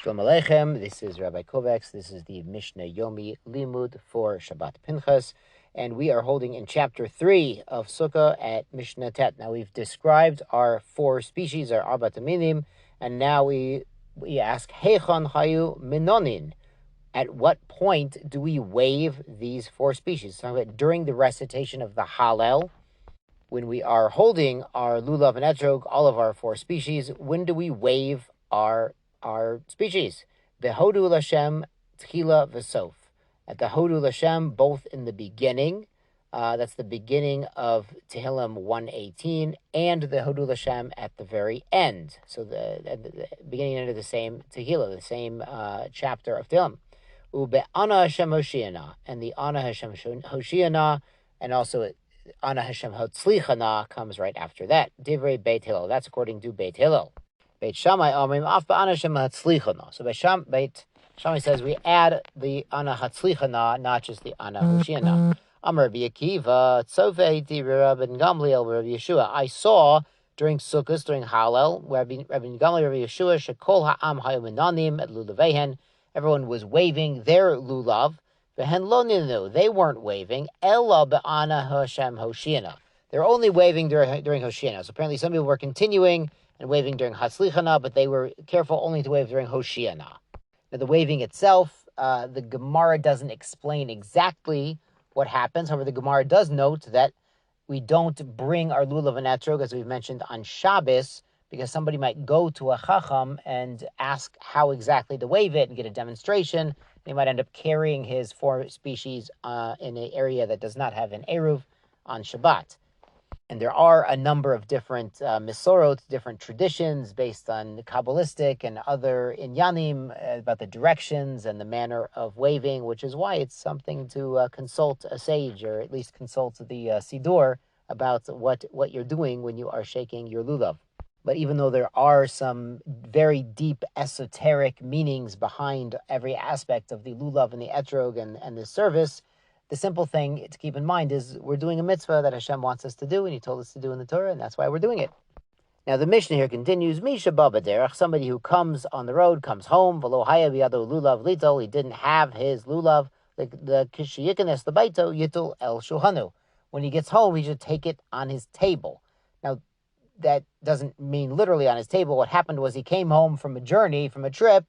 Shalom Aleichem, this is Rabbi Kovacs. This is the Mishnah Yomi Limud for Shabbat Pinchas, and we are holding in chapter 3 of Sukkah at Mishnah Tet. Now we've described our 4 species, our Arbat Aminim, and now we ask, Heichon Hayu Minonin. At what point do we waive these 4 species? So during the recitation of the hallel, when we are holding our Lulav and Etrog, all of our 4 species, when do we waive our species? Behodu Lashem Tchila V'Sof. At the Hodu Lashem, both in the beginning, that's the beginning of Tehillim 118, and the Hodu Lashem at the very end. So the beginning and end of the same Tehillah, the same chapter of Tehillim. Ube Ana Hashem Hoshiana, and the Ana Hashem Hoshiana, and also Ana Hashem Hotzlichana comes right after that. Divrei Beit Hillel. That's according to Beit Hillel. Beit Shammai Omrim Af Ba'ana Hashem Hatzlichana. So Beit Shammai says we add the Ana Hatzlichana, not just the Ana Hoshiana. Amar Rabbi Akiva Tzofei Di Rabbi Gamliel Rabbi Yeshua. I saw during Sukkot, during Hallel, where Rabbi Gamliel Rabbi Yeshua Shekol Ha'am Hayu Minanim at Lulavehen. Everyone was waving their Lulav. Vehen Lo Ninu. They weren't waving. Ella Ba'ana Hashem Hoshiana. They're only waving during Hoshiana. So apparently some people were continuing and waving during Hatzlichana, but they were careful only to wave during Hoshiana. Now, the waving itself, the Gemara doesn't explain exactly what happens. However, the Gemara does note that we don't bring our Lulav and Etrog, as we've mentioned, on Shabbos, because somebody might go to a Chacham and ask how exactly to wave it and get a demonstration. They might end up carrying his 4 species in an area that does not have an Eruv on Shabbat. And there are a number of different misorot, different traditions based on Kabbalistic and other inyanim about the directions and the manner of waving, which is why it's something to consult a sage, or at least consult the Siddur about what you're doing when you are shaking your lulav. But even though there are some very deep esoteric meanings behind every aspect of the lulav and the etrog and the service, the simple thing to keep in mind is we're doing a mitzvah that Hashem wants us to do, and He told us to do in the Torah, and that's why we're doing it. Now the Mishnah here continues, Misha Baba Derech, somebody who comes on the road, comes home, V'lo haya biyado lulav litol, he didn't have his lulav, the kishiyikanes the baito yitul el shuhanu. When he gets home, he should take it on his table. Now, that doesn't mean literally on his table. What happened was he came home from a journey, from a trip,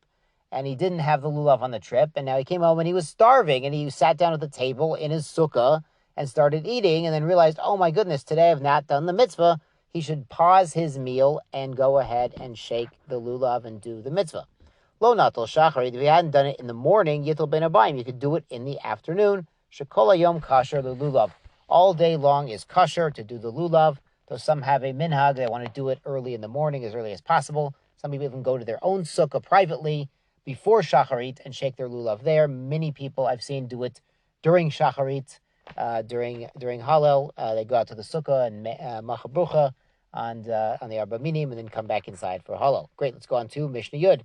and he didn't have the lulav on the trip, and now he came home and he was starving, and he sat down at the table in his sukkah and started eating, and then realized, oh my goodness, today I've not done the mitzvah. He should pause his meal and go ahead and shake the lulav and do the mitzvah. Lo natal shacharit, if he hadn't done it in the morning, yitul ben abayim, you could do it in the afternoon. Shekola yom kasher lulav. All day long is kasher to do the lulav. Though some have a minhag, they want to do it early in the morning, as early as possible. Some people even go to their own sukkah privately before shacharit and shake their lulav there. Many people I've seen do it during shacharit, during hallel. They go out to the sukkah and machabrucha on the Arba Minim, and then come back inside for hallel. Great, let's go on to Mishnah Yud.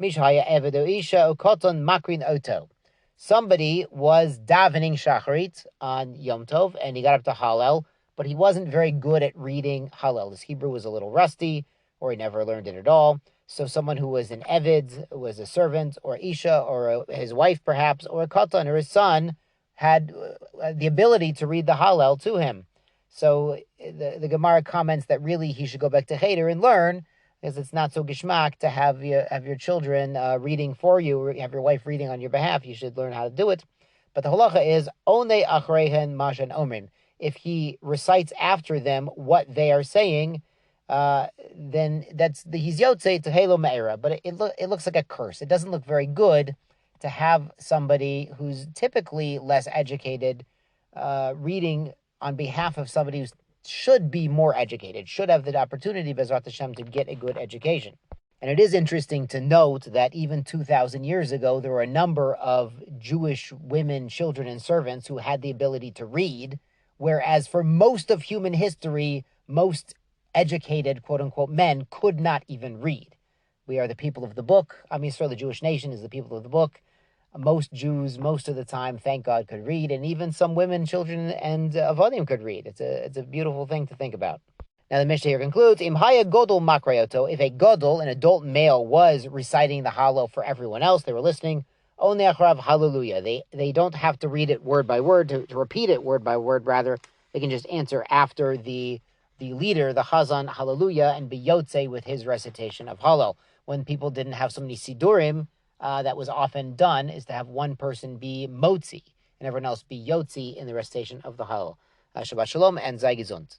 Mishhaya evedo isha ukoton makrin oto. Somebody was davening shacharit on Yom Tov, and he got up to hallel, but he wasn't very good at reading hallel. His Hebrew was a little rusty, or he never learned it at all. So someone who was an Eved, was a servant, or Isha, or his wife perhaps, or a Katan, or his son, had the ability to read the hallel to him. So the Gemara comments that really he should go back to Cheder and learn, because it's not so gishmak to have your children reading for you, or have your wife reading on your behalf. You should learn how to do it. But the halacha is, One achrehen mashan omrim. If he recites after them what they are saying, then he's yotzei to halo me'era. But it looks like a curse. It doesn't look very good to have somebody who's typically less educated reading on behalf of somebody who should be more educated, should have the opportunity, Bezrat Hashem, to get a good education. And it is interesting to note that even 2,000 years ago, there were a number of Jewish women, children, and servants who had the ability to read, whereas for most of human history, most educated, quote-unquote, men could not even read. We are the people of the book. Am Yisrael, the Jewish nation, is the people of the book. Most Jews, most of the time, thank God, could read, and even some women, children, and avodim could read. It's a beautiful thing to think about. Now the Mishnah here concludes, Im haya godol makrayoto, if a godol, an adult male, was reciting the hallel for everyone else, they were listening, onei acharav hallelujah. They don't have to read it word by word, to repeat it word by word, rather. They can just answer after the leader, the chazan, hallelujah, and be yotze with his recitation of hallel. When people didn't have so many sidurim, that was often done, is to have one person be motzi, and everyone else be yotzi in the recitation of the hallel. Shabbat shalom and zay gesund.